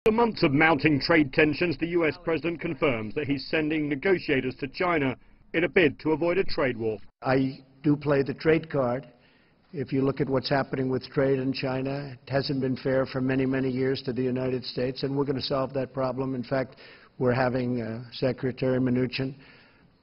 After months of mounting trade tensions, the US president confirms that he's sending negotiators to China in a bid to avoid a trade war. I do play the trade card. If you look at what's happening with trade in China, it hasn't been fair for many, many years to the United States, and we're going to solve that problem. In fact, we're having Secretary Mnuchin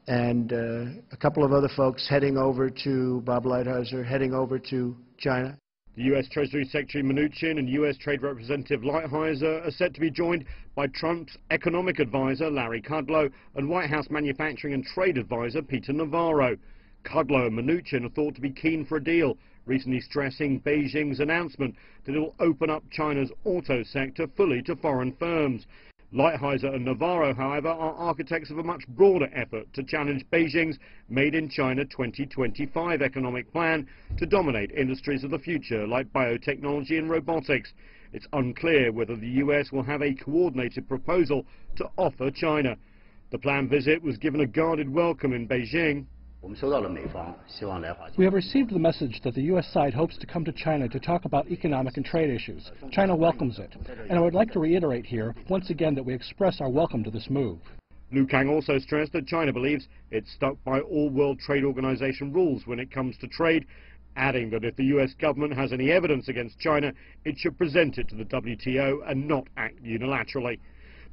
and a couple of other folks heading over to, Bob Lighthizer, heading over to China. The U.S. Treasury Secretary Mnuchin and U.S. Trade Representative Lighthizer are set to be joined by Trump's economic advisor, Larry Kudlow, and White House manufacturing and trade advisor, Peter Navarro. Kudlow and Mnuchin are thought to be keen for a deal, recently stressing Beijing's announcement that it will open up China's auto sector fully to foreign firms. Lighthizer and Navarro, however, are architects of a much broader effort to challenge Beijing's Made in China 2025 economic plan to dominate industries of the future like biotechnology and robotics. It's unclear whether the US will have a coordinated proposal to offer China. The planned visit was given a guarded welcome in Beijing. We have received the message that the U.S. side hopes to come to China to talk about economic and trade issues. China welcomes it. And I would like to reiterate here, once again, that we express our welcome to this move. Liu Kang also stressed that China believes it's stuck by all World Trade Organization rules when it comes to trade, adding that if the U.S. government has any evidence against China, it should present it to the WTO and not act unilaterally.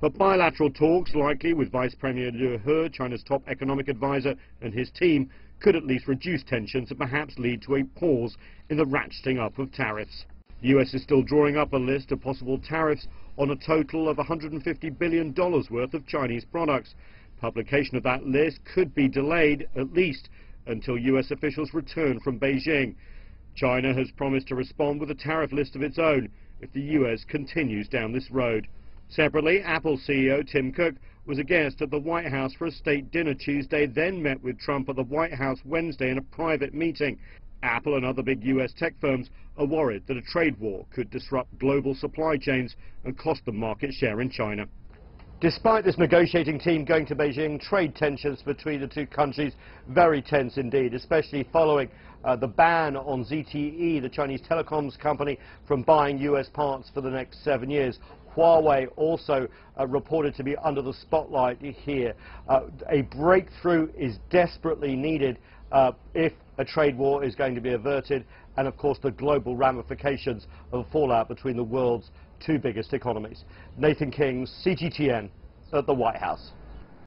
But bilateral talks, likely with Vice Premier Liu He, China's top economic advisor, and his team, could at least reduce tensions and perhaps lead to a pause in the ratcheting up of tariffs. The US is still drawing up a list of possible tariffs on a total of $150 billion worth of Chinese products. Publication of that list could be delayed, at least, until US officials return from Beijing. China has promised to respond with a tariff list of its own if the US continues down this road. Separately, Apple CEO Tim Cook was a guest at the White House for a state dinner Tuesday, then met with Trump at the White House Wednesday in a private meeting. Apple and other big US tech firms are worried that a trade war could disrupt global supply chains and cost them market share in China. Despite this negotiating team going to Beijing, trade tensions between the two countries very tense indeed, especially following the ban on ZTE, the Chinese telecoms company, from buying US parts for the next 7 years. Huawei also reported to be under the spotlight here. A breakthrough is desperately needed if a trade war is going to be averted, and of course the global ramifications of the fallout between the world's two biggest economies. Nathan King, CGTN, at the White House.